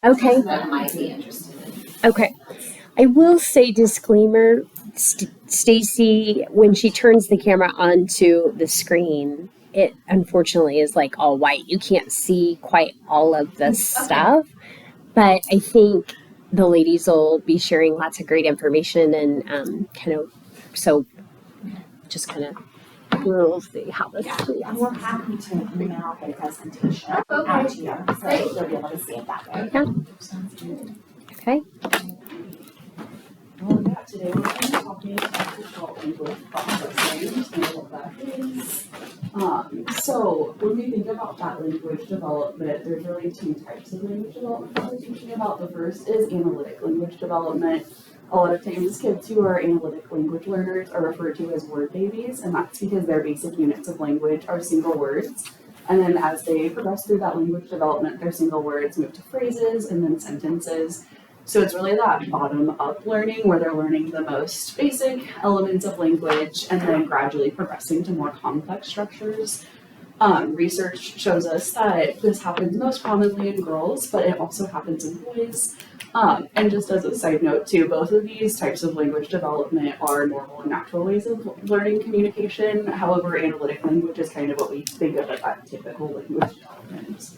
Okay. That might be interested in. Okay. I will say disclaimer, Stacy, when she turns the camera onto the screen, it unfortunately is like all white. You can't see quite all of the stuff, but I think the ladies will be sharing lots of great information and so just kind of we'll see how this And we're happy to email the presentation out to you, so you'll be able to see it that way. Yeah. Okay. Well, yeah, today we're going to be talking about Gestalt language processing and what that is. So when we think about that language development, there's really two types of language development that we're teaching about. The first is analytic language development. A lot of times kids who are analytic language learners are referred to as word babies, and that's because their basic units of language are single words. And then as they progress through that language development, their single words move to phrases and then sentences. So it's really that bottom-up learning where they're learning the most basic elements of language and then gradually progressing to more complex structures. Research shows us that this happens most commonly in girls, but it also happens in boys. And just as a side note too, both of these types of language development are normal and natural ways of learning communication. However, analytic language is kind of what we think of as that typical language development.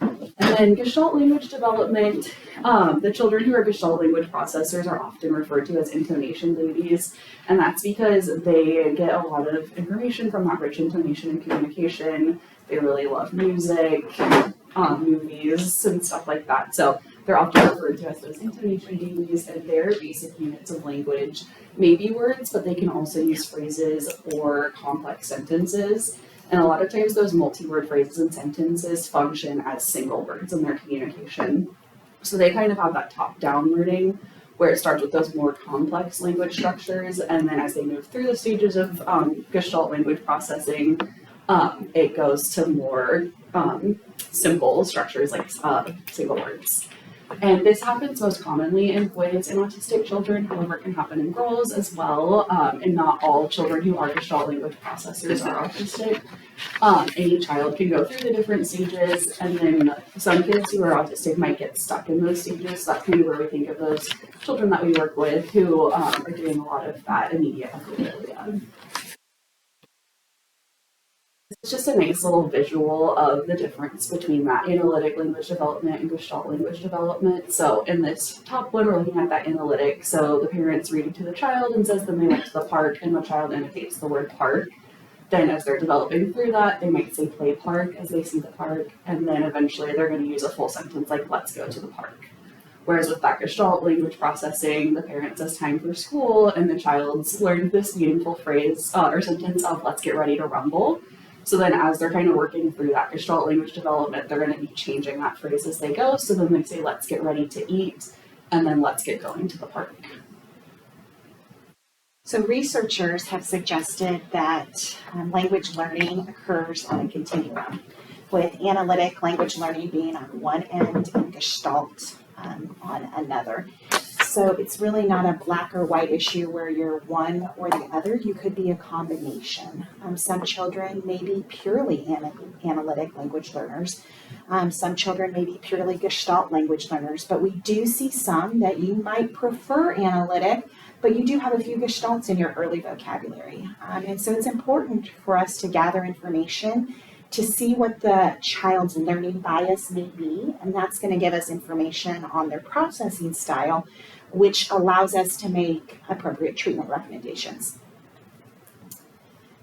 And then Gestalt language development, the children who are Gestalt language processors are often referred to as intonation babies, and that's because they get a lot of information from that rich intonation and communication. They really love music, movies, and stuff like that. So they're often referred to as those intonation babies, and their basic units of language may be words, but they can also use phrases or complex sentences. And a lot of times those multi-word phrases and sentences function as single words in their communication. So they kind of have that top-down learning where it starts with those more complex language structures, and then as they move through the stages of Gestalt language processing, it goes to more simple structures like single words. And this happens most commonly in boys and autistic children, however, it can happen in girls as well. And not all children who are Gestalt language processors are autistic. Any child can go through the different stages, and then some kids who are autistic might get stuck in those stages. So that's kind of where we think of those children that we work with who are doing a lot of that immediate epithelium. It's just a nice little visual of the difference between that analytic language development and Gestalt language development. So in this top one, we're looking at that analytic. So the parent's reading to the child and says, then they went to the park, and the child indicates the word park. Then as they're developing through that, they might say play park as they see the park, and then eventually they're going to use a full sentence like let's go to the park. Whereas with that Gestalt language processing, the parent says time for school, and the child's learned this meaningful phrase or sentence of let's get ready to rumble. So then as they're kind of working through that Gestalt language development, they're going to be changing that phrase as they go. So then they say, let's get ready to eat, and then let's get going to the park. So researchers have suggested that language learning occurs on a continuum, with analytic language learning being on one end and Gestalt on another. So it's really not a black or white issue where you're one or the other. You could be a combination. Some children may be purely analytic language learners. Some children may be purely Gestalt language learners, but we do see some that you might prefer analytic, but you do have a few Gestalts in your early vocabulary. And so it's important for us to gather information to see what the child's learning bias may be, and that's going to give us information on their processing style, which allows us to make appropriate treatment recommendations.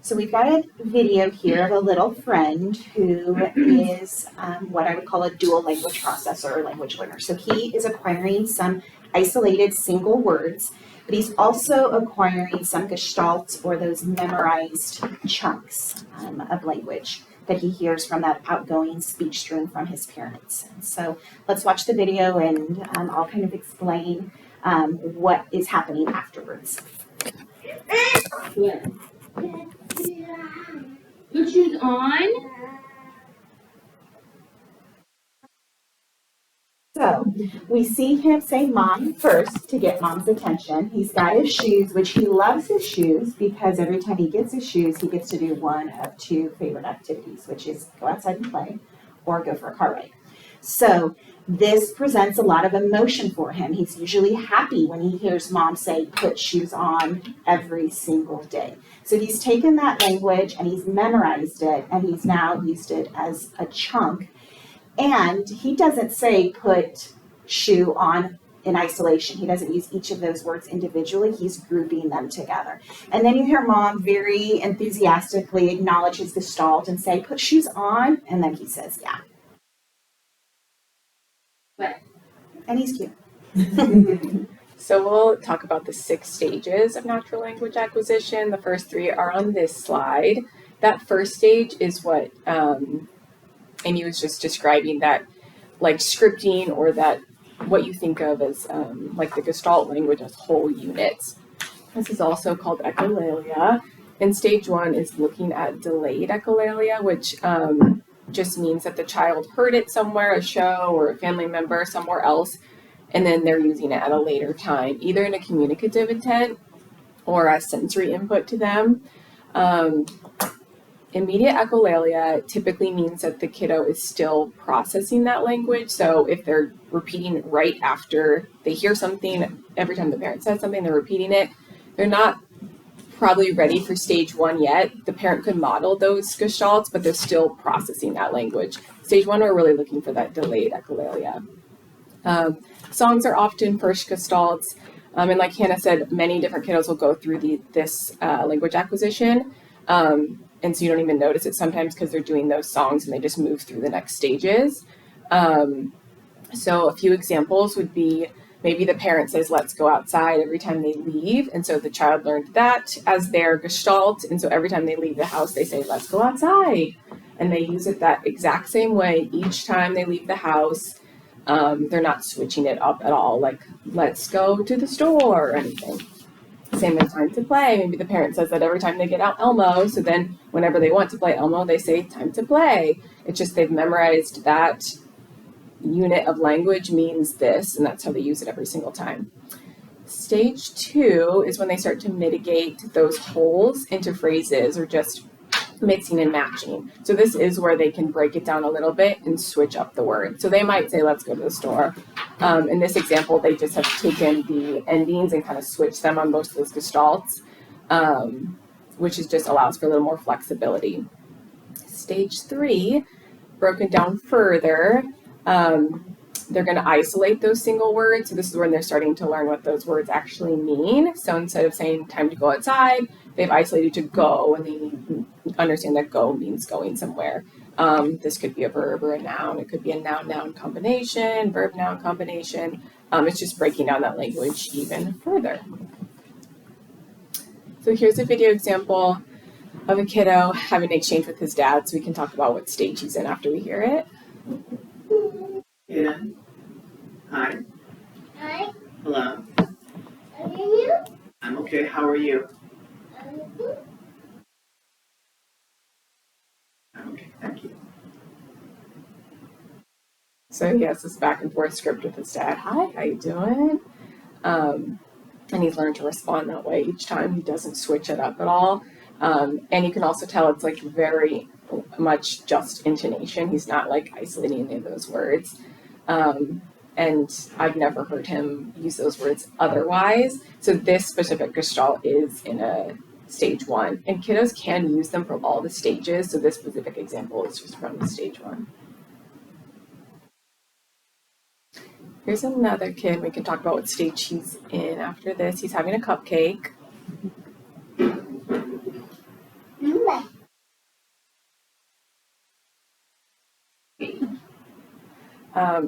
So we've got a video here of a little friend who is what I would call a dual language processor or language learner. So he is acquiring some isolated single words, but he's also acquiring some Gestalts or those memorized chunks of language that he hears from that outgoing speech stream from his parents. And so let's watch the video and I'll kind of explain what is happening afterwards. Yeah. Put shoes on. So we see him say mom first to get mom's attention. He's got his shoes, which he loves his shoes because every time he gets his shoes, he gets to do one of two favorite activities, which is go outside and play or go for a car ride. So This presents a lot of emotion for him. He's usually happy when he hears mom say, put shoes on every single day. So he's taken that language and he's memorized it and he's now used it as a chunk. And he doesn't say put shoe on in isolation. He doesn't use each of those words individually. He's grouping them together. And then you hear mom very enthusiastically acknowledge his gestalt and say, put shoes on. And then he says, yeah. And he's cute. So we'll talk about the 6 stages of natural language acquisition. The first 3 are on this slide. That first stage is what Amy was just describing, that like scripting, or that what you think of as like the Gestalt language as whole units. This is also called echolalia. And stage 1 is looking at delayed echolalia, which just means that the child heard it somewhere, a show or a family member somewhere else, and then they're using it at a later time, either in a communicative intent or as sensory input to them. Immediate echolalia typically means that the kiddo is still processing that language. So if they're repeating it right after they hear something, every time the parent says something, they're repeating it, they're not probably ready for stage 1 yet. The parent could model those gestalts, but they're still processing that language. Stage 1, we're really looking for that delayed echolalia. Songs are often first gestalts. And like Hannah said, many different kiddos will go through this language acquisition. And so you don't even notice it sometimes because they're doing those songs and they just move through the next stages. So a few examples would be, maybe the parent says, let's go outside every time they leave. And so the child learned that as their gestalt. And so every time they leave the house, they say, let's go outside. And they use it that exact same way each time they leave the house. They're not switching it up at all, like, let's go to the store or anything. Same with time to play. Maybe the parent says that every time they get out Elmo, so then whenever they want to play Elmo, they say time to play. It's just they've memorized that unit of language means this, and that's how they use it every single time. Stage 2 is when they start to mitigate those holes into phrases, or just mixing and matching. So this is where they can break it down a little bit and switch up the word. So they might say, let's go to the store. In this example, they just have taken the endings and kind of switched them on most of those gestalts, which is just allows for a little more flexibility. Stage 3, broken down further, they're going to isolate those single words. So this is when they're starting to learn what those words actually mean. So instead of saying time to go outside, they've isolated to go, and they understand that go means going somewhere. This could be a verb or a noun. It could be a noun-noun combination, verb-noun combination. It's just breaking down that language even further. So here's a video example of a kiddo having an exchange with his dad, so we can talk about what stage he's in after we hear it. Yeah. Hi. Hi, Hello. are you? I'm okay. How are you? I'm okay. Thank you. So he has this back and forth script with his dad. Hi, how you doing? And he's learned to respond that way each time. He doesn't switch it up at all. And you can also tell it's like very much just intonation. He's not like isolating any of those words. And I've never heard him use those words otherwise. So this specific gestalt is in a stage 1. And kiddos can use them from all the stages. So this specific example is just from stage 1. Here's another kid. We can talk about what stage he's in after this. He's having a cupcake.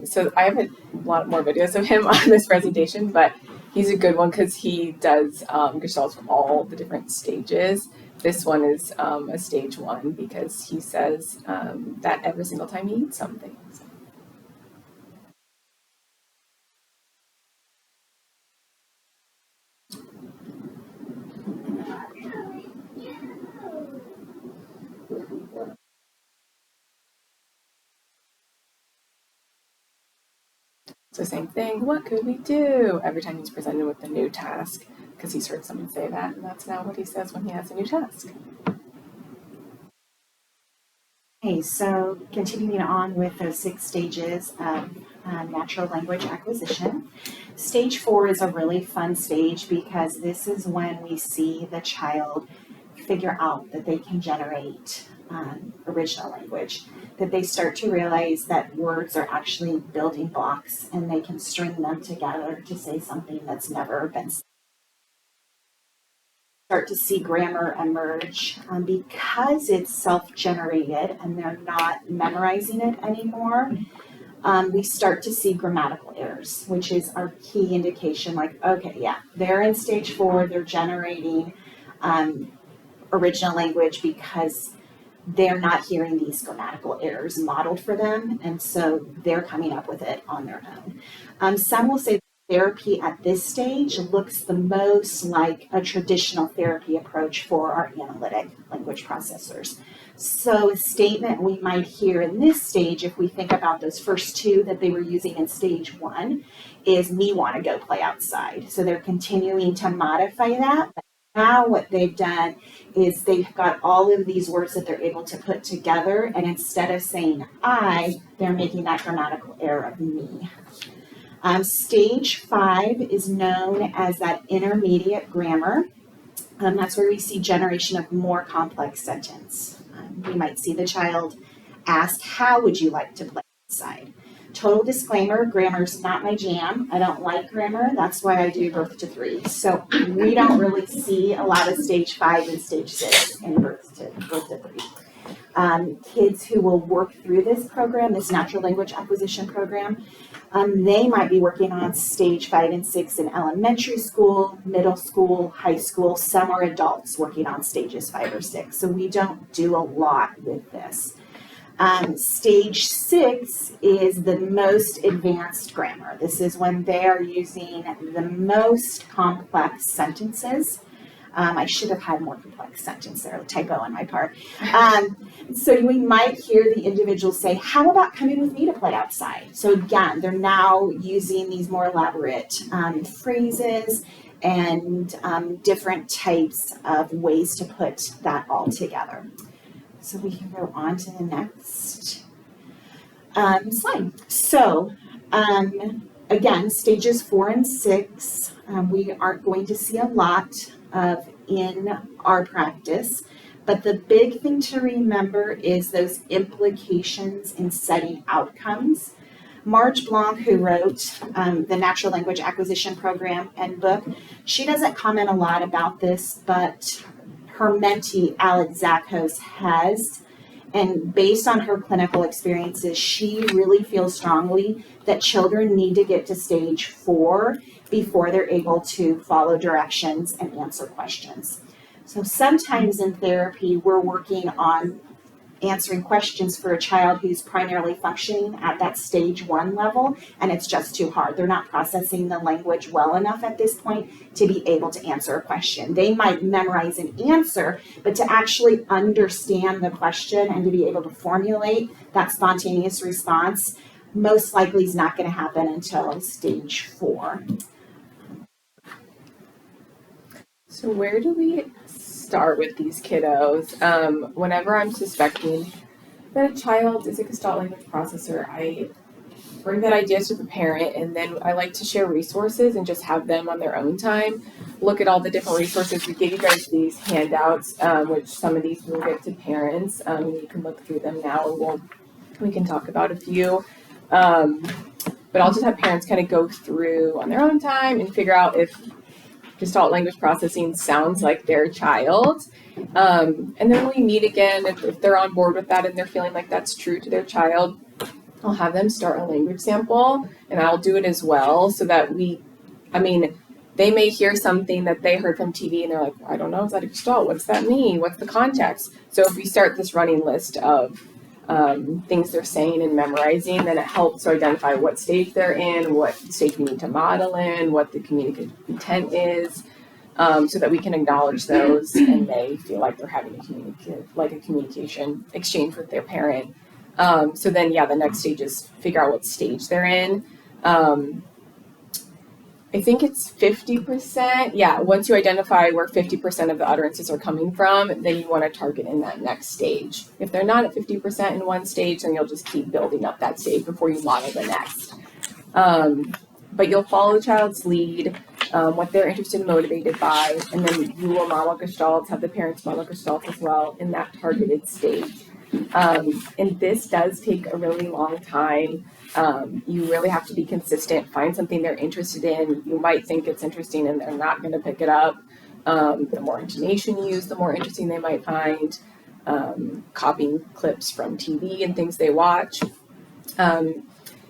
So I have a lot more videos of him on this presentation, but he's a good one because he does gestalts from all the different stages. This one is a stage 1 because he says that every single time he eats something. So. So same thing, what could we do? Every time he's presented with a new task, because he's heard someone say that, and that's now what he says when he has a new task. Okay, so continuing on with those 6 stages of natural language acquisition. Stage 4 is a really fun stage because this is when we see the child figure out that they can generate original language, that they start to realize that words are actually building blocks and they can string them together to say something that's never been said. Start to see grammar emerge because it's self-generated and they're not memorizing it anymore. We start to see grammatical errors, which is our key indication, like, okay, yeah, they're in stage 4, they're generating original language because they're not hearing these grammatical errors modeled for them, and so they're coming up with it on their own. Some will say therapy at this stage looks the most like a traditional therapy approach for our analytic language processors. So a statement we might hear in this stage, if we think about those first 2 that they were using in stage 1, is me want to go play outside. So they're continuing to modify that. But now what they've done is they've got all of these words that they're able to put together, and instead of saying I, they're making that grammatical error of me. Stage 5 is known as that intermediate grammar. That's where we see generation of more complex sentence. We might see the child ask, how would you like to play outside? Total disclaimer, grammar's not my jam. I don't like grammar. That's why I do birth to 3. So we don't really see a lot of stage 5 and stage 6 in birth to 3. Kids who will work through this program, this natural language acquisition program, they might be working on stage 5 and 6 in elementary school, middle school, high school. Some are adults working on stages 5 or 6. So we don't do a lot with this. Stage 6 is the most advanced grammar. This is when they are using the most complex sentences. I should have had more complex sentence there, a typo on my part. So we might hear the individual say, how about coming with me to play outside? So again, they're now using these more elaborate phrases and different types of ways to put that all together. So we can go on to the next slide. So again, stages 4 and 6, we aren't going to see a lot of in our practice, but the big thing to remember is those implications in setting outcomes. Marge Blanc, who wrote the Natural Language Acquisition Program and book, she doesn't comment a lot about this, but her mentee, Alex Zakos, has. And based on her clinical experiences, she really feels strongly that children need to get to stage 4 before they're able to follow directions and answer questions. So sometimes in therapy, we're working on answering questions for a child who's primarily functioning at that stage 1 level, and it's just too hard. They're not processing the language well enough at this point to be able to answer a question. They might memorize an answer, but to actually understand the question and to be able to formulate that spontaneous response most likely is not going to happen until stage 4. So where do we start with these kiddos? Whenever I'm suspecting that a child is a Gestalt language processor, I bring that idea to the parent, and then I like to share resources and just have them on their own time look at all the different resources. We gave you guys these handouts, which some of these will get to parents. You can look through them now, and we can talk about a few. But I'll just have parents kind of go through on their own time and figure out if Gestalt language processing sounds like their child. And then when we meet again, if they're on board with that and they're feeling like that's true to their child, I'll have them start a language sample, and I'll do it as well, so that they may hear something that they heard from TV and they're like, I don't know, is that a Gestalt? What's that mean? What's the context? So if we start this running list of things they're saying and memorizing, then it helps to identify what stage they're in, what stage we need to model in, what the communicative intent is, so that we can acknowledge those and they feel like they're having a communication exchange with their parent. So then, the next stage is figure out what stage they're in. I think it's 50%. Yeah, once you identify where 50% of the utterances are coming from, then you want to target in that next stage. If they're not at 50% in one stage, then you'll just keep building up that stage before you model the next. But you'll follow the child's lead, what they're interested and motivated by, and then you will model gestalts, have the parents model gestalts as well in that targeted stage. And this does take a really long time. You really have to be consistent, find something they're interested in. You might think it's interesting and they're not going to pick it up. The more intonation you use, the more interesting they might find. Copying clips from TV and things they watch.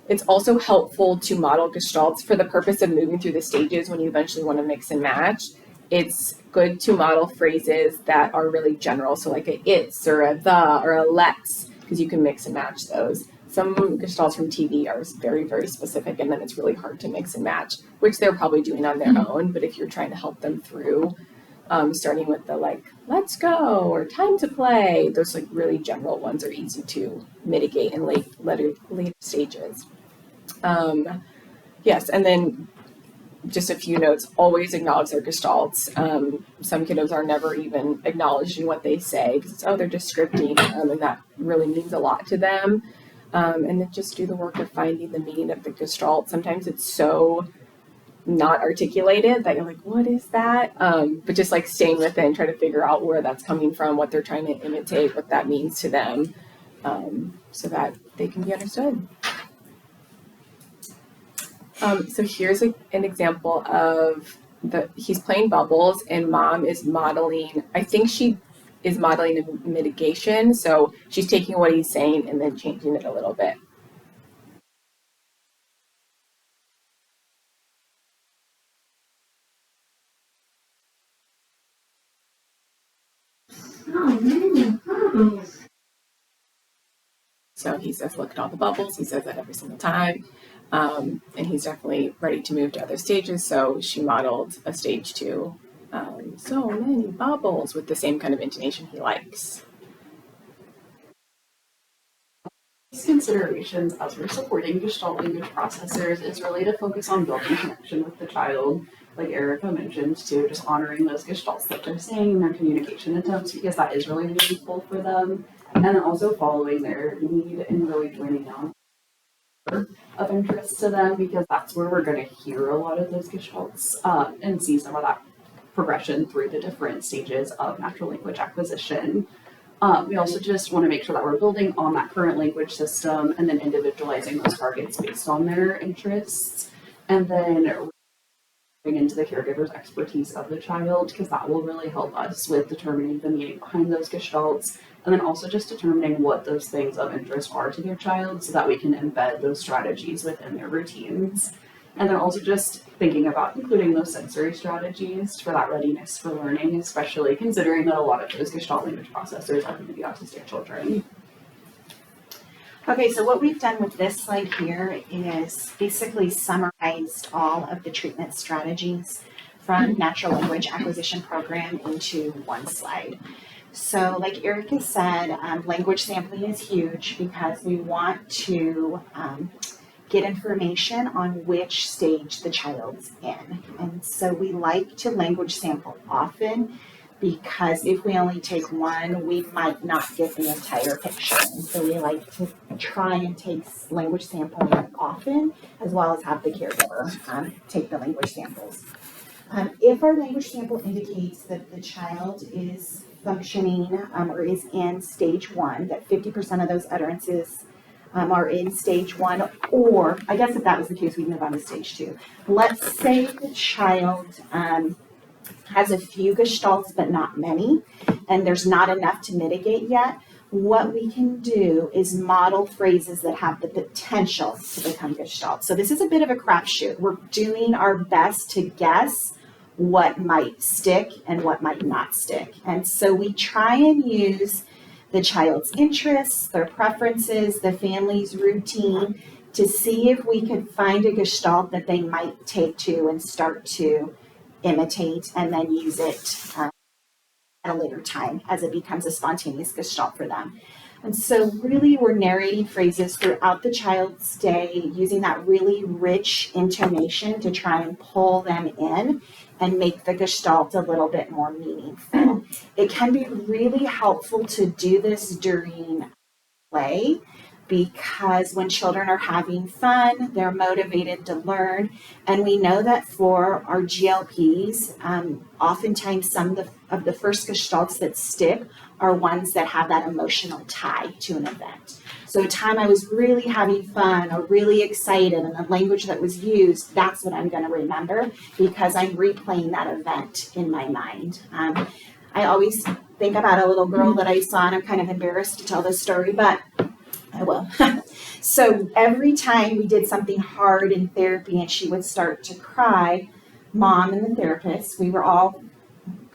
It's also helpful to model gestalts for the purpose of moving through the stages when you eventually want to mix and match. It's good to model phrases that are really general, so like a it's or a the or a let's, because you can mix and match those. Some gestalts from TV are very, very specific, and then it's really hard to mix and match, which they're probably doing on their own. But if you're trying to help them through, starting with the like let's go or time to play, those like really general ones are easy to mitigate in later stages. Yes, and then just a few notes, always acknowledge their gestalts. Some kiddos are never even acknowledging what they say because they're just scripting, and that really means a lot to them. And then just do the work of finding the meaning of the gestalt. Sometimes it's so not articulated that you're like, what is that? But just like staying with it and try to figure out where that's coming from, what they're trying to imitate, what that means to them, so that they can be understood. So here's an example of he's playing bubbles and mom is modeling, I think she is modeling a mitigation. So she's taking what he's saying and then changing it a little bit. So he says, look at all the bubbles. He says that every single time. And he's definitely ready to move to other stages. So she modeled a stage 2, so many bubbles, with the same kind of intonation he likes. These considerations as we're supporting Gestalt language processors is really to focus on building connection with the child, like Erica mentioned too, just honoring those gestalts that they're saying in their communication attempts, because that is really meaningful for them. And then also following their lead and really joining on of interest to them, because that's where we're going to hear a lot of those gestalts and see some of that progression through the different stages of natural language acquisition. We also just want to make sure that we're building on that current language system and then individualizing those targets based on their interests, and then bring into the caregiver's expertise of the child, because that will really help us with determining the meaning behind those gestalts, and then also just determining what those things of interest are to their child so that we can embed those strategies within their routines. And then also just thinking about including those sensory strategies for that readiness for learning, especially considering that a lot of those Gestalt language processors are going to be autistic children. Okay, so what we've done with this slide here is basically summarized all of the treatment strategies from natural language acquisition program into one slide. So like Erica said, language sampling is huge because we want to get information on which stage the child's in. And so we like to language sample often, because if we only take one, we might not get the entire picture. And so we like to try and take language sampling often, as well as have the caregiver take the language samples. If our language sample indicates that the child is functioning or is in stage 1, that 50% of those utterances are in stage 1, or I guess if that was the case, we'd move on to stage 2. Let's say the child has a few gestalts, but not many, and there's not enough to mitigate yet. What we can do is model phrases that have the potential to become gestalt. So this is a bit of a crapshoot. We're doing our best to guess what might stick and what might not stick. And so we try and use the child's interests, their preferences, the family's routine to see if we could find a gestalt that they might take to and start to imitate, and then use it at a later time as it becomes a spontaneous gestalt for them. And so really we're narrating phrases throughout the child's day using that really rich intonation to try and pull them in and make the gestalt a little bit more meaningful. It can be really helpful to do this during play because when children are having fun, they're motivated to learn. And we know that for our GLPs, oftentimes some of the first gestalts that stick are ones that have that emotional tie to an event. So a time I was really having fun or really excited and the language that was used, that's what I'm going to remember because I'm replaying that event in my mind. I always think about a little girl that I saw, and I'm kind of embarrassed to tell this story, but I will. So every time we did something hard in therapy and she would start to cry, mom and the therapist, we were all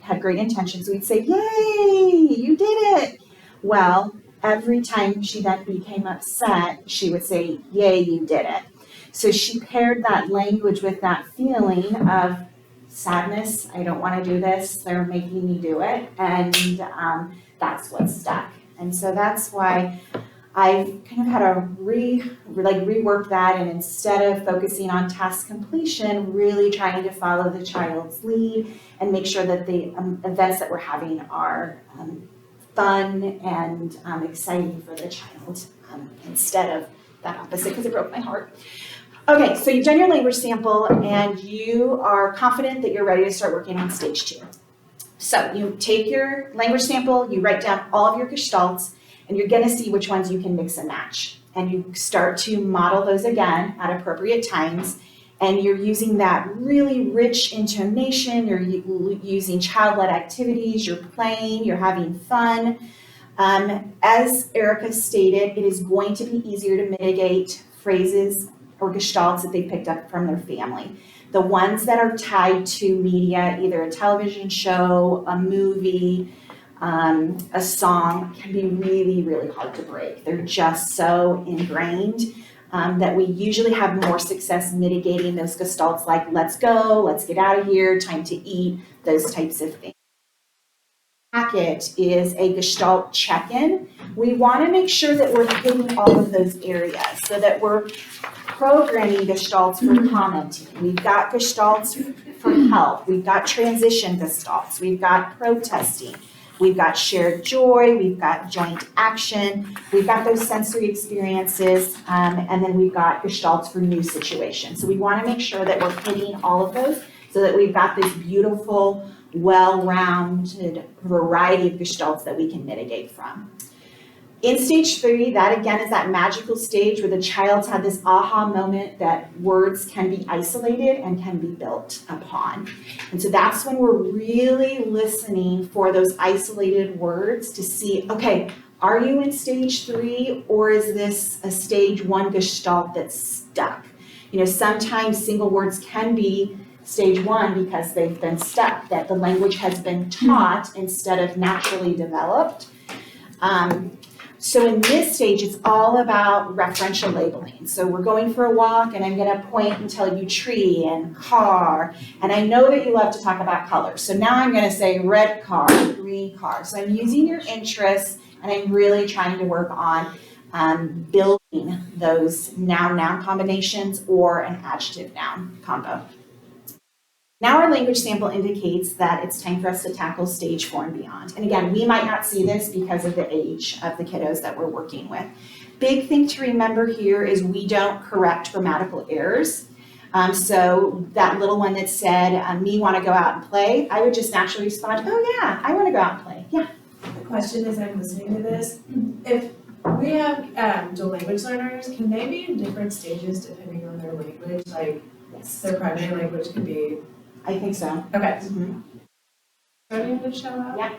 had great intentions. We'd say, "Yay, you did it." Well, every time she then became upset, she would say, "Yay, you did it." So she paired that language with that feeling of sadness. I don't want to do this. They're making me do it. And that's what stuck. And so that's why I've kind of had to rework that, and instead of focusing on task completion, really trying to follow the child's lead and make sure that the events that we're having are fun and exciting for the child instead of that opposite, because it broke my heart. Okay, so you've done your language sample and you are confident that you're ready to start working on stage 2. So you take your language sample, you write down all of your gestalts, and you're going to see which ones you can mix and match. And you start to model those again at appropriate times. And you're using that really rich intonation. You're using child-led activities. You're playing. You're having fun. As Erica stated, it is going to be easier to mitigate phrases or gestalts that they picked up from their family. The ones that are tied to media, either a television show, a movie, a song, can be really, really hard to break. They're just so ingrained that we usually have more success mitigating those gestalts like let's go, let's get out of here, time to eat, those types of things. Packet is a gestalt check-in. We want to make sure that we're hitting all of those areas so that we're programming gestalts for commenting. We've got gestalts for help. We've got transition gestalts. We've got protesting. We've got shared joy, we've got joint action, we've got those sensory experiences, and then we've got gestalts for new situations. So we want to make sure that we're hitting all of those so that we've got this beautiful, well-rounded variety of gestalts that we can mitigate from. In stage 3, that again is that magical stage where the child's had this aha moment that words can be isolated and can be built upon. And so that's when we're really listening for those isolated words to see, okay, are you in stage 3 or is this a stage 1 gestalt that's stuck? You know, sometimes single words can be stage 1 because they've been stuck, that the language has been taught instead of naturally developed. So in this stage, it's all about referential labeling. So we're going for a walk and I'm gonna point and tell you tree and car. And I know that you love to talk about colors. So now I'm gonna say red car, green car. So I'm using your interests and I'm really trying to work on building those noun-noun combinations or an adjective-noun combo. Now our language sample indicates that it's time for us to tackle stage 4 and beyond. And again, we might not see this because of the age of the kiddos that we're working with. Big thing to remember here is we don't correct grammatical errors. So that little one that said, me want to go out and play, I would just naturally respond, oh yeah, I want to go out and play, yeah. The question is, I'm listening to this, if we have dual language learners, can they be in different stages depending on their language? Like, Yes, their primary language could be, I think so. okay, Mm-hmm. starting to show up? Yeah.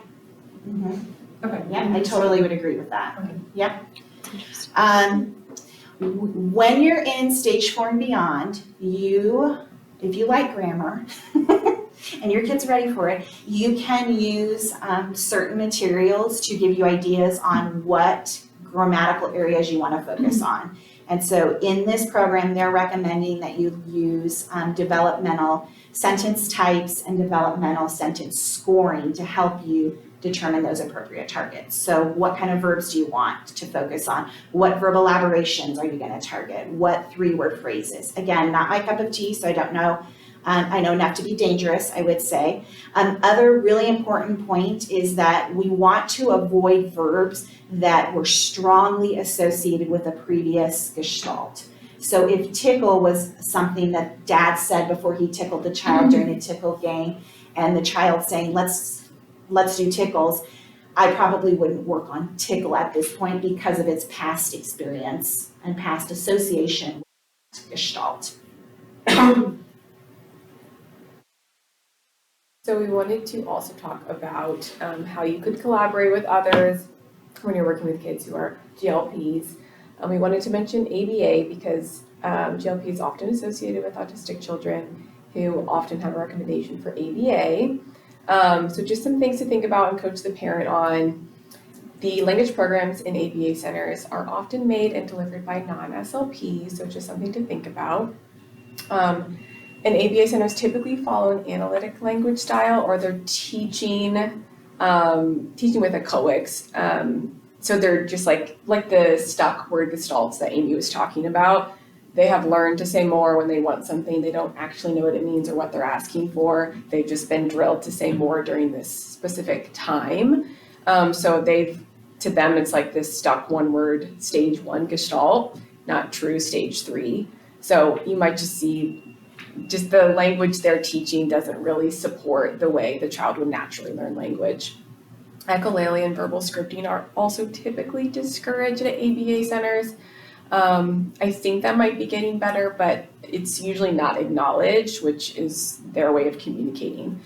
Mm-hmm. Okay. Yeah, I totally would agree with that. Okay. Yep. When you're in stage 4 and beyond, if you like grammar and your kid's ready for it, you can use certain materials to give you ideas on what grammatical areas you want to focus on. And so in this program, they're recommending that you use developmental sentence types and developmental sentence scoring to help you determine those appropriate targets. So what kind of verbs do you want to focus on? What verb elaborations are you going to target? What 3-word phrases? Again, not my cup of tea, so I don't know. I know enough to be dangerous, I would say. Other really important point is that we want to avoid verbs that were strongly associated with a previous gestalt. So if tickle was something that dad said before he tickled the child during a tickle game, and the child saying, let's do tickles, I probably wouldn't work on tickle at this point because of its past experience and past association with gestalt. So we wanted to also talk about how you could collaborate with others when you're working with kids who are GLPs. We wanted to mention ABA because GLP is often associated with autistic children who often have a recommendation for ABA. So just some things to think about and coach the parent on. The language programs in ABA centers are often made and delivered by non-SLPs, so just something to think about. And ABA centers typically follow an analytic language style, or they're teaching with echoics. So they're just like the stuck word gestalts that Amy was talking about. They have learned to say more when they want something. They don't actually know what it means or what they're asking for. They've just been drilled to say more during this specific time. So to them, it's like this stuck one word stage 1 gestalt, not true stage 3. So you might just see just the language they're teaching doesn't really support the way the child would naturally learn language. Echolali and verbal scripting are also typically discouraged at ABA centers. I think that might be getting better, but it's usually not acknowledged, which is their way of communicating.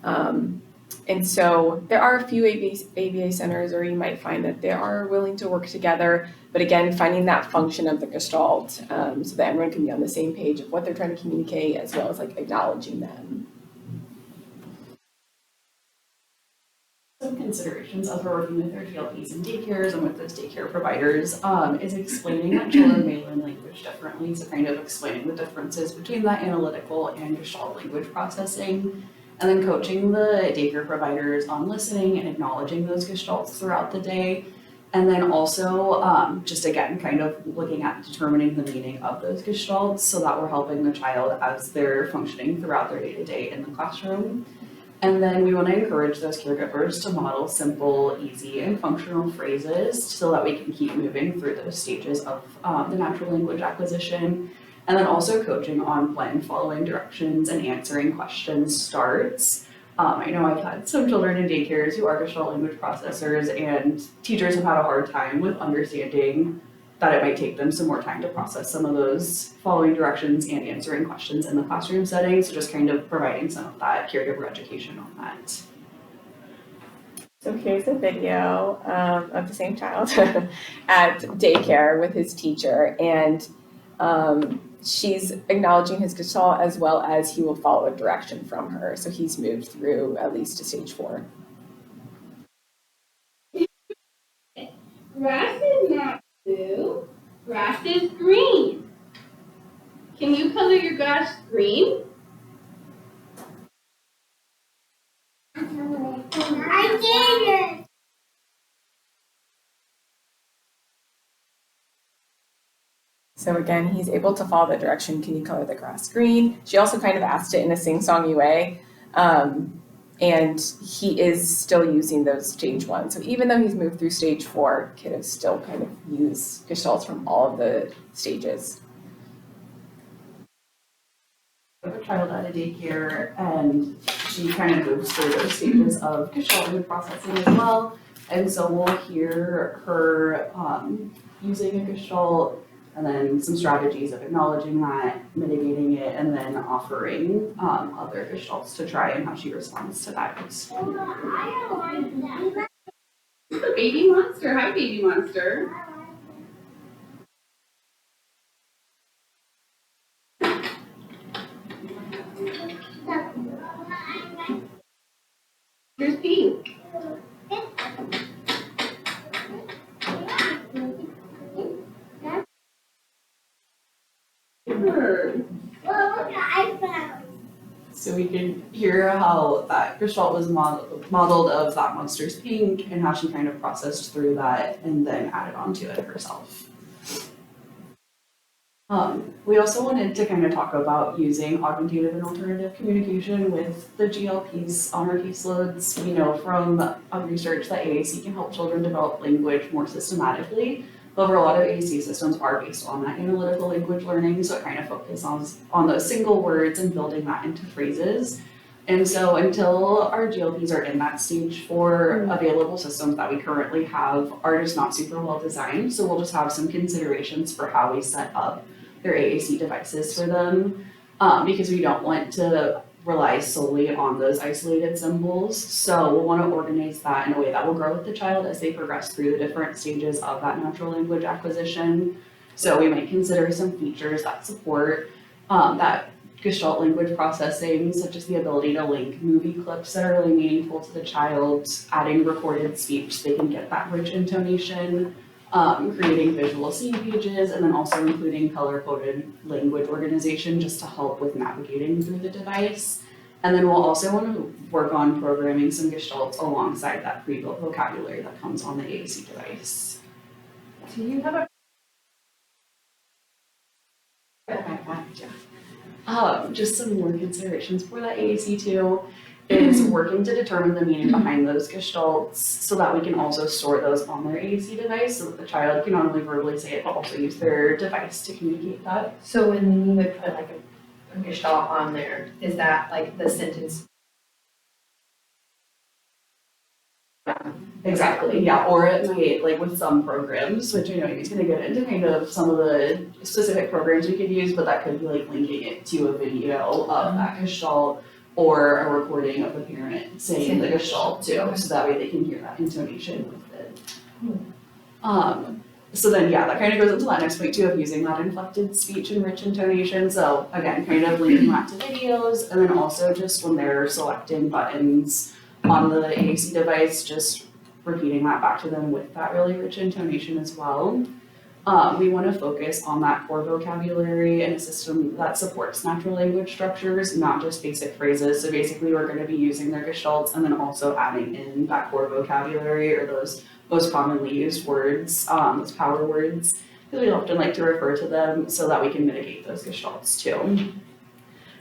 And so there are a few ABA centers, or you might find that they are willing to work together. But again, finding that function of the gestalt so that everyone can be on the same page of what they're trying to communicate, as well as like acknowledging them. Some considerations as we're working with our GLPs and daycares and with those daycare providers is explaining that children may learn language differently. So kind of explaining the differences between that analytical and gestalt language processing. And then coaching the daycare providers on listening and acknowledging those gestalts throughout the day. And then also just again, kind of looking at determining the meaning of those gestalts so that we're helping the child as they're functioning throughout their day-to-day in the classroom. And then we want to encourage those caregivers to model simple, easy, and functional phrases so that we can keep moving through those stages of the natural language acquisition. And then also coaching on plan following directions and answering questions starts. I know I've had some children in daycares who are gestalt language processors, and teachers have had a hard time with understanding that it might take them some more time to process some of those following directions and answering questions in the classroom setting. So just kind of providing some of that caregiver education on that. So here's a video of the same child at daycare with his teacher, and she's acknowledging his gestalt as well as he will follow a direction from her. So he's moved through at least to stage 4. Grass is not blue. Grass is green. Can you color your grass green? I did it. So again, he's able to follow the direction. Can you color the grass green? She also kind of asked it in a sing-songy way. And he is still using those stage 1. So even though he's moved through stage 4, kiddos still kind of use gestalts from all of the stages. I have a child at a daycare, and she kind of moves through those stages of gestalt language processing as well. And so we'll hear her using a gestalt, and then some strategies of acknowledging that, mitigating it, and then offering other gestalts to try and how she responds to that. I don't like that. Baby monster, hi baby monster. Here's pink. Sure. Well, look what I found. So we can hear how that Gestalt was modeled of that monster's pink and how she kind of processed through that and then added onto it herself. We also wanted to kind of talk about using augmentative and alternative communication with the GLPs on our caseloads. We know from research that AAC can help children develop language more systematically. However, a lot of AAC systems are based on that analytical language learning, so it kind of focuses on those single words and building that into phrases. And so until our GLPs are in that stage, for available systems that we currently have are just not super well designed. So we'll just have some considerations for how we set up their AAC devices for them, because we don't want to rely solely on those isolated symbols. So we'll want to organize that in a way that will grow with the child as they progress through the different stages of that natural language acquisition. So we might consider some features that support that Gestalt language processing, such as the ability to link movie clips that are really meaningful to the child, adding recorded speech so they can get that rich intonation, creating visual scene pages, and then also including color-coded language organization just to help with navigating through the device. And then we'll also want to work on programming some gestalts alongside that pre-built vocabulary that comes on the AAC device. Do you have a Just some more considerations for that AAC too is working to determine the meaning behind those gestalts so that we can also store those on their AAC device so that the child can not only verbally say it but also use their device to communicate that. So when you would put like a gestalt on there, is that like the sentence? Exactly, yeah, or it might, like with some programs, which I know he's gonna get into kind of some of the specific programs we could use, but that could be like linking it to a video of that gestalt or a recording of the parent saying the gestalt too, so that way they can hear that intonation with it. So then, yeah, that kind of goes into that next point too of using that inflected speech and rich intonation. So again, kind of linking that to videos, and then also just when they're selecting buttons on the AAC device, just repeating that back to them with that really rich intonation as well. We want to focus on that core vocabulary and a system that supports natural language structures, not just basic phrases. So basically we're going to be using their gestalts and then also adding in that core vocabulary or those most commonly used words, those power words, because we often like to refer to them so that we can mitigate those gestalts too.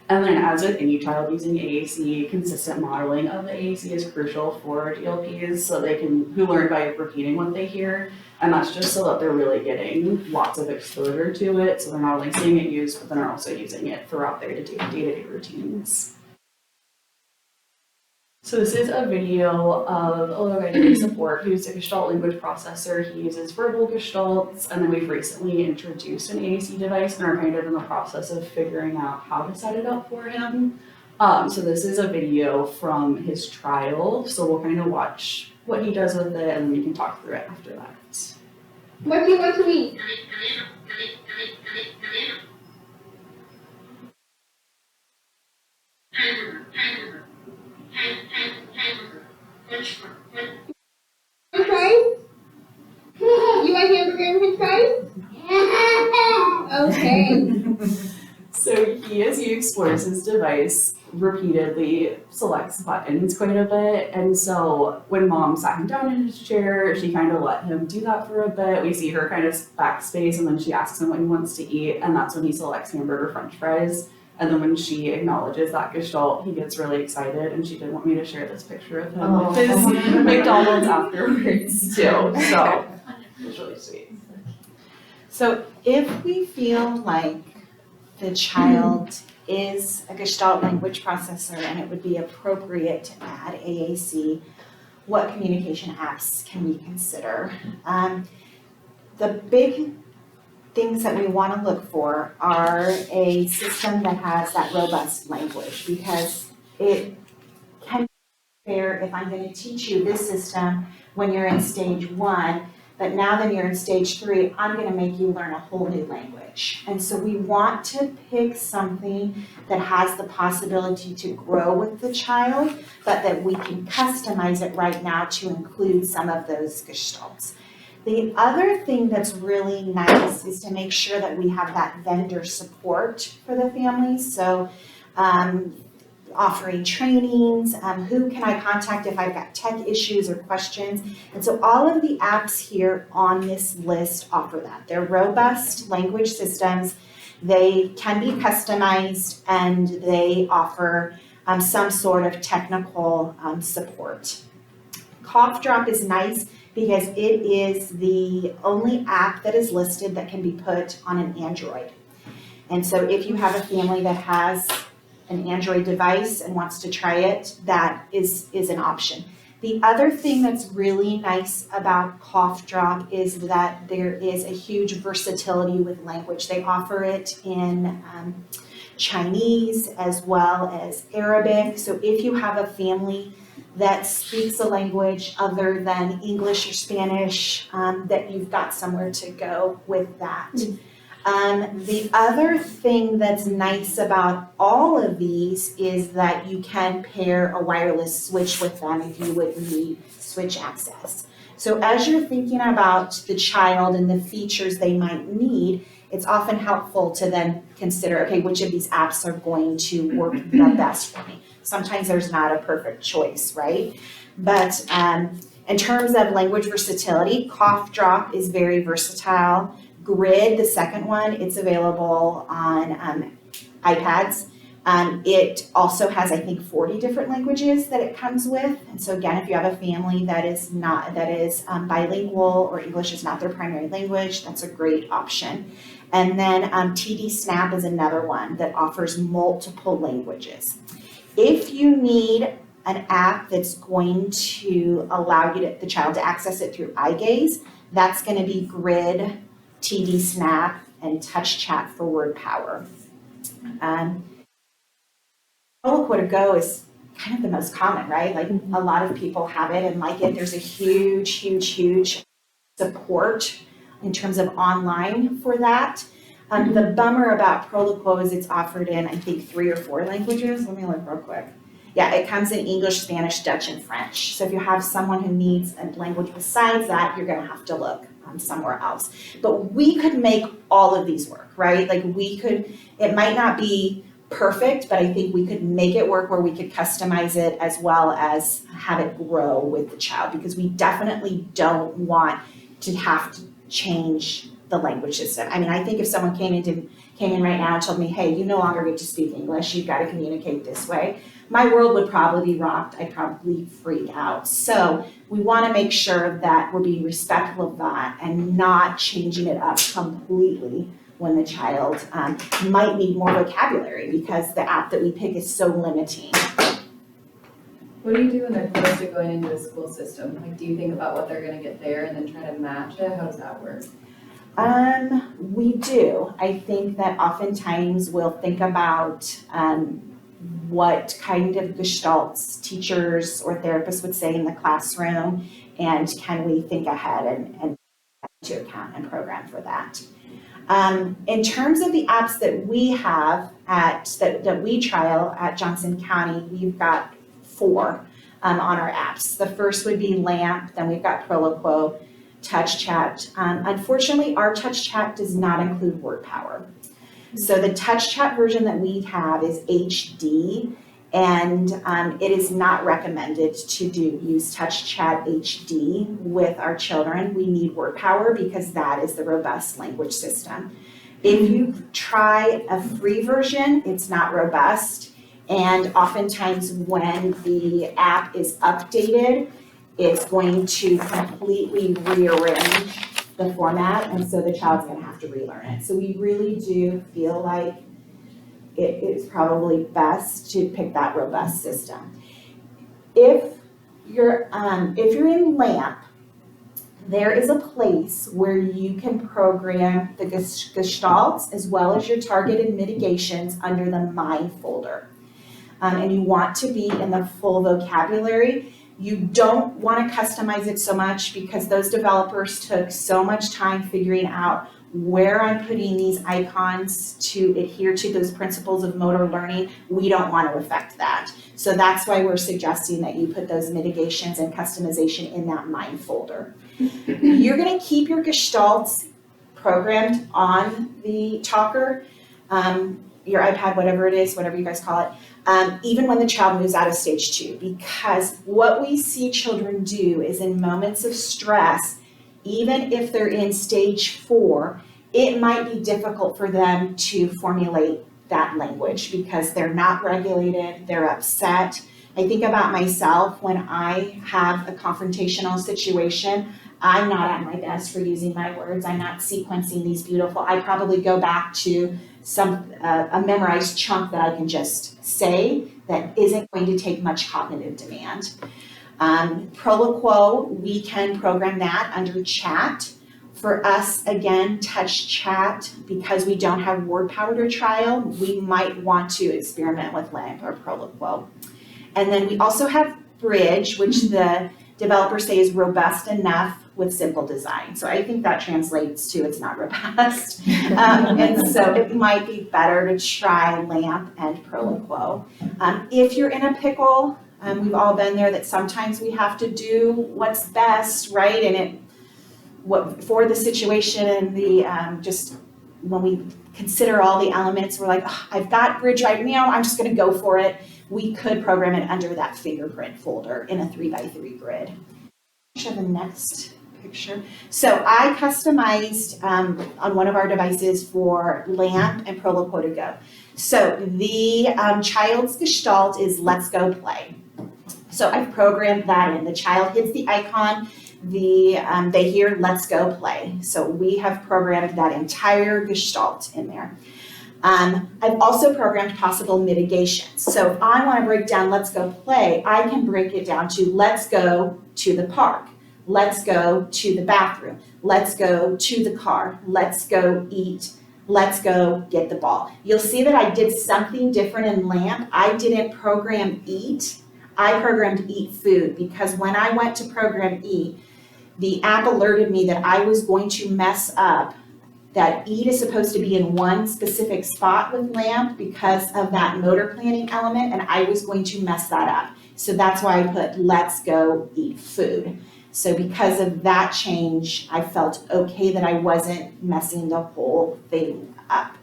And then as with any child using AAC, consistent modeling of the AAC is crucial for GLPs so they can, who learn by repeating what they hear. And that's just so that they're really getting lots of exposure to it. So they're not only seeing it used, but then are also using it throughout their day-to-day routines. So this is a video of a little guy doing support who's a Gestalt language processor. He uses verbal gestalts, and then we've recently introduced an AAC device and are kind of in the process of figuring out how to set it up for him. So this is a video from his trial, so we'll kind of watch what he does with it, and then we can talk through it after that. What do you want to eat? French fries? You want hamburger and french fries? Okay. So he, as he explores his device, repeatedly selects buttons quite a bit. And so when mom sat him down in his chair, she kind of let him do that for a bit. We see her kind of backspace, and then she asks him what he wants to eat, and that's when he selects hamburger french fries. And then when she acknowledges that gestalt, he gets really excited, and she did want me to share this picture of him with his McDonald's afterwards too. So it was really sweet. So if we feel like the child is a Gestalt language processor and it would be appropriate to add AAC, what communication apps can we consider? The big things that we want to look for are a system that has that robust language, because it can be fair if I'm going to teach you this system when you're in stage 1, but now that you're in stage 3, I'm going to make you learn a whole new language. And so we want to pick something that has the possibility to grow with the child, but that we can customize it right now to include some of those gestalts. The other thing that's really nice is to make sure that we have that vendor support for the families. So offering trainings, who can I contact if I've got tech issues or questions. And so all of the apps here on this list offer that. They're robust language systems. They can be customized and they offer some sort of technical support. Cough Drop is nice because it is the only app that is listed that can be put on an Android. And so if you have a family that has an Android device and wants to try it, that is an option. The other thing that's really nice about Cough Drop is that there is a huge versatility with language. They offer it in Chinese as well as Arabic. So if you have a family that speaks a language other than English or Spanish, that you've got somewhere to go with that. The other thing that's nice about all of these is that you can pair a wireless switch with them if you would need switch access. So as you're thinking about the child and the features they might need, it's often helpful to then consider, okay, which of these apps are going to work the best for me? Sometimes there's not a perfect choice, right? But in terms of language versatility, Cough Drop is very versatile. Grid, the second one, it's available on iPads. It also has, I think, 40 different languages that it comes with. And so again, if you have a family that is bilingual or English is not their primary language, that's a great option. And then TD Snap is another one that offers multiple languages. If you need an app that's going to allow the child to access it through eye gaze, that's going to be Grid, TD Snap, and Touch Chat for word power. Proloquo to Go is kind of the most common, right? Like a lot of people have it and like it. There's a huge support in terms of online for that. The bummer about Proloquo is it's offered in, I think, 3 or 4 languages. Let me look real quick. Yeah, it comes in English, Spanish, Dutch, and French. So if you have someone who needs a language besides that, you're gonna have to look somewhere else. But we could make all of these work, right? Like it might not be perfect, but I think we could make it work where we could customize it as well as have it grow with the child, because we definitely don't want to have to change the language system. I mean, I think if someone came in right now and told me, hey, you no longer get to speak English, you've got to communicate this way, my world would probably be rocked. I'd probably freak out. So we want to make sure that we're being respectful of that and not changing it up completely when the child might need more vocabulary because the app that we pick is so limiting. What do you do when they're close to going into a school system? Like, do you think about what they're going to get there and then try to match it? How does that work? We do. I think that oftentimes we'll think about what kind of gestalts teachers or therapists would say in the classroom, and can we think ahead and to account and program for that. In terms of the apps that we have that we trial at Johnson County, we've got 4 on our apps. The first would be LAMP, then we've got Proloquo, Touch Chat. Unfortunately, our Touch Chat does not include word power. So the Touch Chat version that we have is HD, and it is not recommended to use Touch Chat HD with our children. We need word power because that is the robust language system. If you try a free version, it's not robust, and oftentimes when the app is updated, it's going to completely rearrange the format, and so the child's going to have to relearn it. So we really do feel like it's probably best to pick that robust system. If you're in LAMP, there is a place where you can program the gestalts as well as your targeted mitigations under the Mind folder. And you want to be in the full vocabulary. You don't want to customize it so much because those developers took so much time figuring out where I'm putting these icons to adhere to those principles of motor learning. We don't want to affect that. So that's why we're suggesting that you put those mitigations and customization in that Mind folder. You're going to keep your gestalts programmed on the talker. your iPad, whatever it is, whatever you guys call it, even when the child moves out of stage 2, because what we see children do is in moments of stress, even if they're in stage 4, it might be difficult for them to formulate that language because they're not regulated, they're upset. I think about myself when I have a confrontational situation. I'm not at my best for using my words. I'm not sequencing these beautiful. I probably go back to a memorized chunk that I can just say that isn't going to take much cognitive demand. Proloquo, we can program that under chat. For us, again, touch chat, because we don't have word power to trial, we might want to experiment with LAMP or Proloquo. And then we also have Bridge, which the developers say is robust enough with simple design. So I think that translates to it's not robust. And so it might be better to try LAMP and Proloquo. If you're in a pickle, we've all been there, that sometimes we have to do what's best, right? And what for the situation and the just when we consider all the elements, we're like, oh, I've got Bridge right now, I'm just gonna go for it. We could program it under that fingerprint folder in a 3x3 grid. Show the next picture. So I customized on one of our devices for LAMP and Proloquo to go. So the child's Gestalt is let's go play. So I've programmed that in. The child hits the icon, they hear let's go play. So we have programmed that entire Gestalt in there. I've also programmed possible mitigations. So if I want to break down let's go play, I can break it down to let's go to the park, let's go to the bathroom, let's go to the car, let's go eat, let's go get the ball. You'll see that I did something different in LAMP. I didn't program eat, I programmed eat food, because when I went to program eat, the app alerted me that I was going to mess up, that eat is supposed to be in one specific spot with LAMP because of that motor planning element, and I was going to mess that up. So that's why I put let's go eat food. So because of that change, I felt okay that I wasn't messing the whole thing up.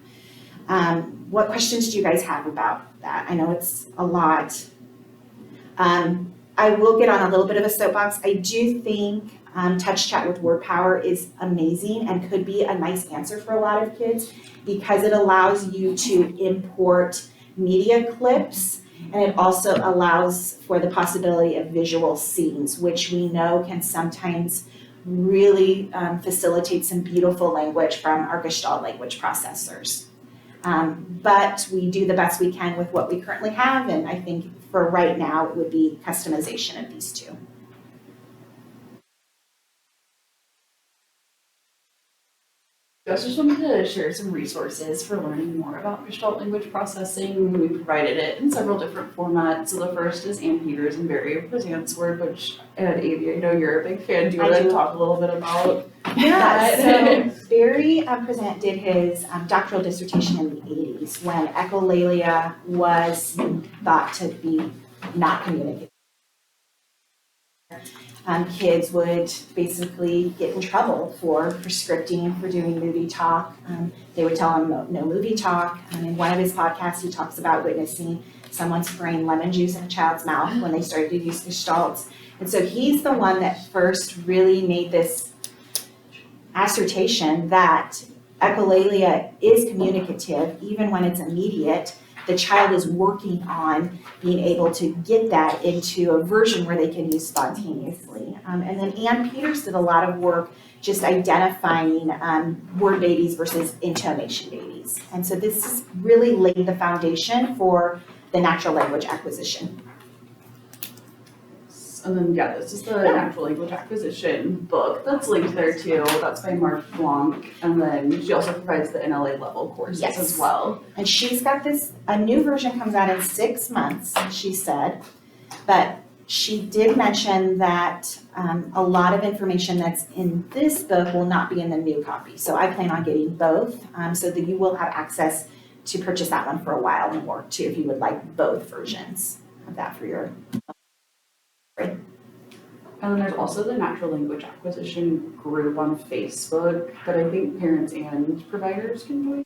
What questions do you guys have about that? I know it's a lot. I will get on a little bit of a soapbox. I do think touch chat with word power is amazing and could be a nice answer for a lot of kids, because it allows you to import media clips, and it also allows for the possibility of visual scenes, which we know can sometimes really facilitate some beautiful language from our Gestalt language processors. But we do the best we can with what we currently have, and I think for right now it would be customization of these two. I just wanted to share some resources for learning more about Gestalt language processing. We provided it in several different formats. So the first is Ann Peters and Barry Prezant's work, which at Avi, I know you're a big fan. Do you want to talk a little bit about that? So Barry Prezant did his doctoral dissertation in the 80s when echolalia was thought to be not communicative. Kids would basically get in trouble for scripting, for doing movie talk. They would tell him no movie talk. In one of his podcasts, he talks about witnessing someone spraying lemon juice in a child's mouth when they started to use Gestalts. And so he's the one that first really made this assertion that echolalia is communicative even when it's immediate. The child is working on being able to get that into a version where they can use spontaneously. And then Ann Peters did a lot of work just identifying word babies versus intonation babies. And so this is really laid the foundation for the natural language acquisition. And then, this is the natural language acquisition book that's linked there too. That's by Mark Blanc. And then she also provides the NLA level courses as well. And she's got a new version comes out in 6 months, she said. But she did mention that a lot of information that's in this book will not be in the new copy. So I plan on getting both, so that you will have access to purchase that one for a while more too, if you would like both versions of that for your. And then there's also the natural language acquisition group on Facebook that I think parents and providers can join.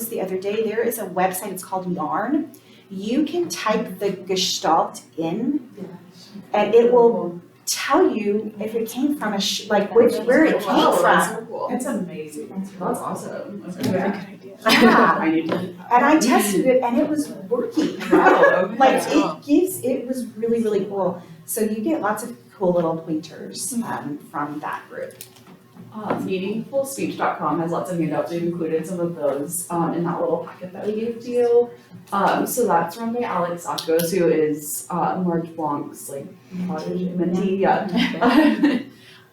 the other day, there is a website, it's called Yarn. You can type the Gestalt in and it will tell you if it came from where it came Wow, that's from. so cool. It's amazing. That's awesome. That's a good idea. Yeah, I need to. and I tested it and it was working. Wow, okay. Like it was really, really cool. So you get lots of cool little pointers from that group. Meaningfulspeech.com has lots of handouts. We've included some of those in that little packet that we gave to you. So that's run by Alex Sakos, who is Marge Blanc's protege mentee. Yeah.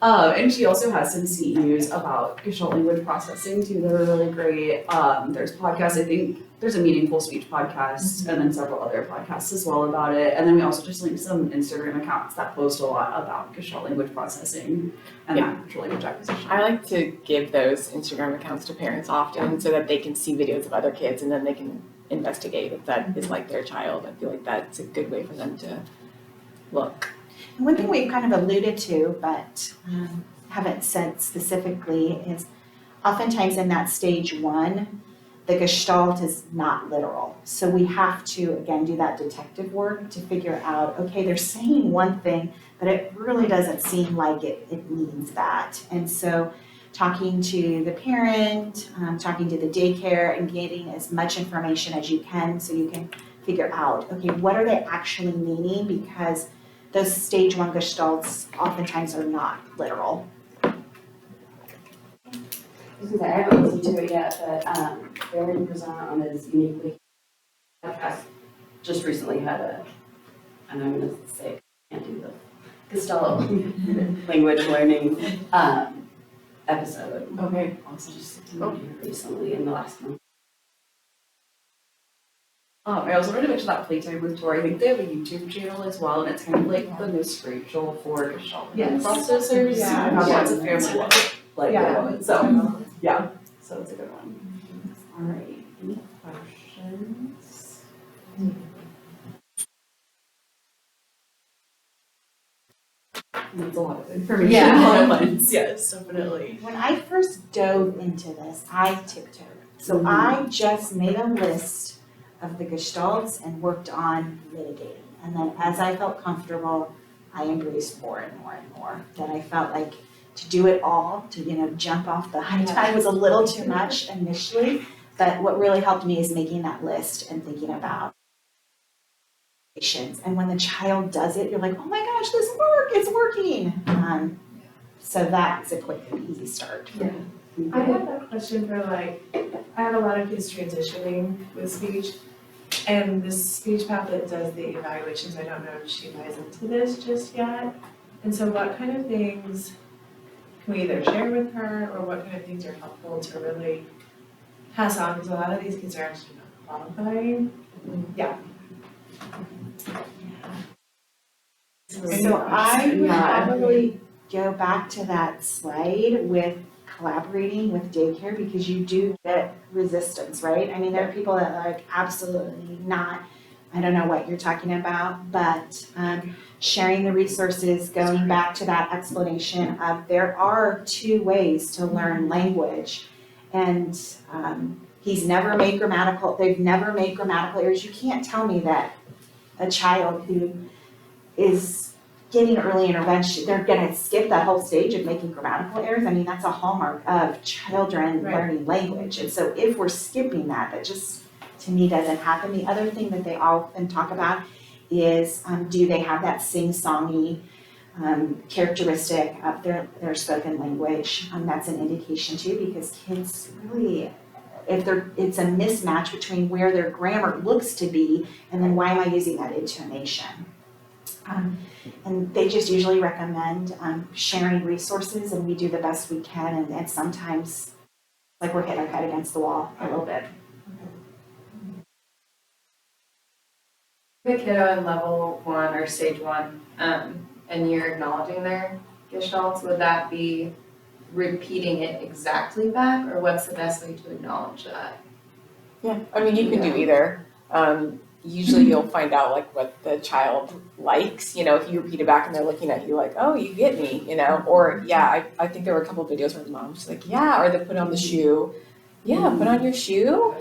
And she also has some CEUs about Gestalt language processing too that are really great. There's podcasts, I think there's a Meaningful Speech podcast and then several other podcasts as well about it. And then we also just linked some Instagram accounts that post a lot about Gestalt language processing and natural language acquisition. I like to give those Instagram accounts to parents often so that they can see videos of other kids and then they can investigate if that is like their child. I feel like that's a good way for them to look. And one thing we've kind of alluded to, but haven't said specifically, is oftentimes in that stage 1, the Gestalt is not literal. So we have to, again, do that detective work to figure out, okay, they're saying one thing, but it really doesn't seem like it means that. And so talking to the parent, talking to the daycare, and getting as much information as you can so you can figure out, okay, what are they actually meaning? Because those stage 1 gestalts oftentimes are not literal. I haven't listened to it yet, but Barry present on his Uniquely podcast just recently had and I'm gonna say, I can't do the Gestalt language learning episode. Okay, Just recently in the last month. I also wanted to mention that Playtime with Tori. I think they have a YouTube channel as well, and it's kind of like the Miss Rachel for Gestalt processors. Yeah. And have lots of family love, Yeah. So, yeah, so it's a good one. All right, any questions? That's a lot of information. Yeah. All at once. Yes, definitely. When I first dove into this, I tiptoed. So I just made a list of the gestalts and worked on mitigating. And then as I felt comfortable, I embraced more and more and more. Then I felt like to do it all, to jump off the high tide was a little too much initially. But what really helped me is making that list and thinking about patience. And when the child does it, you're like, oh my gosh, it's working. So that's a quick and easy start. I have a question for I have a lot of kids transitioning with speech, and this speech path that does the evaluations, I don't know if she buys into this just yet. And so what kind of things can we either share with her, or what kind of things are helpful to really pass on? Because a lot of these kids are actually not qualifying. Yeah. So I would probably go back to that slide with collaborating with daycare, because you do get resistance, right? I mean, there are people that are like, absolutely not, I don't know what you're talking about, but sharing the resources, going back to that explanation of there are 2 ways to learn language. And they've never made grammatical errors. You can't tell me that a child who is getting early intervention, they're gonna skip that whole stage of making grammatical errors. I mean, that's a hallmark of children learning language. And so if we're skipping that, that just, to me, doesn't happen. The other thing that they often talk about is, do they have that sing-songy characteristic of their spoken language? That's an indication too, because kids really, it's a mismatch between where their grammar looks to be and then why am I using that intonation? And they just usually recommend sharing resources, and we do the best we can, and sometimes like we're hitting our head against the wall a little bit. The kiddo in level 1 or stage 1, and you're acknowledging their gestalts, would that be repeating it exactly back, or what's the best way to acknowledge that? Yeah, I mean, you can do either. Usually you'll find out what the child likes, if you repeat it back and they're looking at you like, oh, you get me, or I think there were a couple of videos where the mom was like, yeah, or they put on the shoe. Yeah, put on your shoe.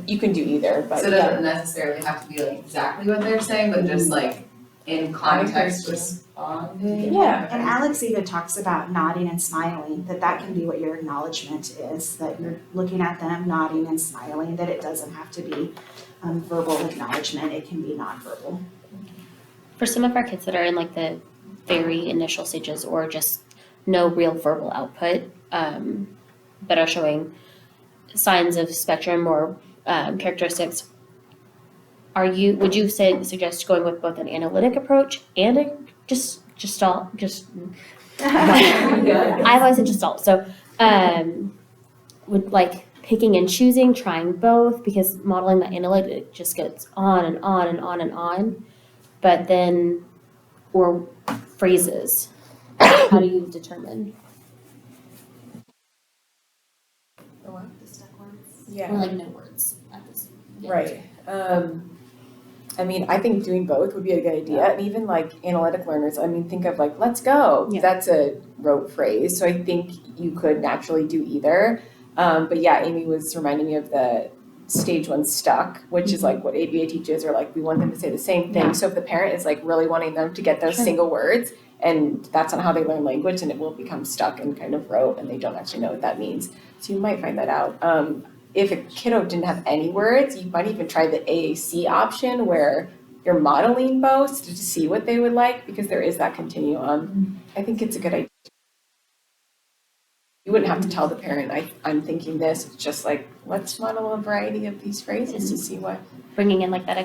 You can do either, but So it yeah. doesn't necessarily have to be like exactly what they're saying, but just like in context you. responding. Yeah. And Alex even talks about nodding and smiling, that can be what your acknowledgement is, that you're looking at them, nodding and smiling, that it doesn't have to be verbal acknowledgement, it can be nonverbal. For some of our kids that are in like the very initial stages or just no real verbal output, but are showing signs of spectrum or characteristics, would you suggest going with both an analytic approach and a gestalt? I've always said gestalt. So would like picking and choosing, trying both, because modeling the analytic just goes on and on and on and on. But then, or phrases, how do you determine? The stuck ones. Yeah. Or like no words at this. Right. I mean, I think doing both would be a good idea. And even like analytic learners, I mean, think of like, let's go. Yeah. That's a rote phrase. So I think you could naturally do either. But yeah, Amy was reminding me of the stage 1 stuck, which is like what ABA teaches, or like we want them to say the same thing. Yeah. So if the parent is like really wanting them to get those single words, and that's not how they learn language, and it will become stuck and kind of rote, and they don't actually know what that means. So you might find that out. If a kiddo didn't have any words, you might even try the AAC option where you're modeling both to see what they would like, because there is that continuum. I think it's a good idea. You wouldn't have to tell the parent, I'm thinking this. It's just like, let's model a variety of these phrases to see what. Bringing in like that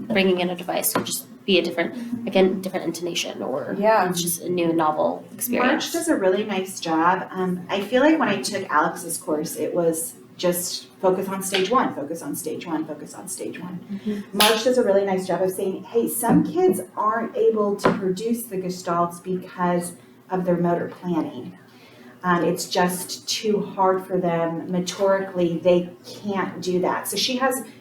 bringing in a device could just be a different intonation, or Yeah. it's just a new novel experience. March does a really nice job. I feel like when I took Alex's course, it was just focus on stage 1, focus on stage 1, focus on stage 1. March does a really nice job of saying, hey, some kids aren't able to produce the gestalts because of their motor planning. It's just too hard for them motorically, they can't do that. So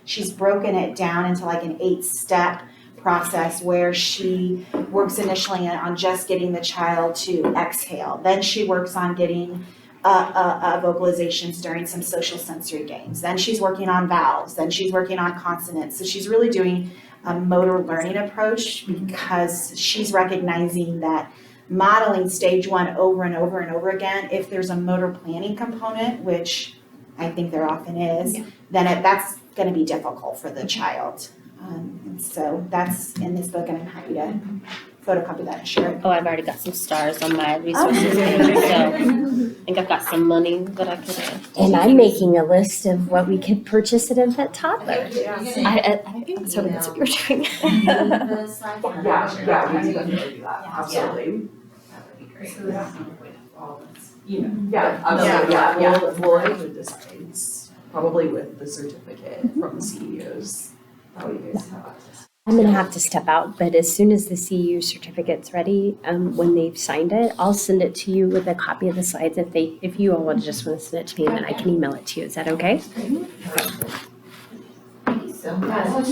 she's broken it down into like an 8-step process where she works initially on just getting the child to exhale. Then she works on getting vocalizations during some social sensory games. Then she's working on vowels. Then she's working on consonants. So she's really doing a motor learning approach, because she's recognizing that modeling stage 1 over and over and over again, if there's a motor planning component, which I think there often is, then that's going to be difficult for the child. And so that's in this book, and I'm happy to photocopy that and share it. Oh, I've already got some stars on my resources page, so I think I've got some money that I could. And I'm making a list of what we could purchase at Infant Toddler. I was hoping that's what you were doing. Yeah, we can definitely do that, absolutely. That would be great. So that's not the point of all this. Yeah, absolutely, yeah, we'll even decide, probably with the certificate from the CEOs, how you guys have access. I'm gonna have to step out, but as soon as the CEU certificate's ready, when they've signed it, I'll send it to you with a copy of the slides. If you all just want to send it to me, and then I can email it to you. Is that okay? Thank you so much.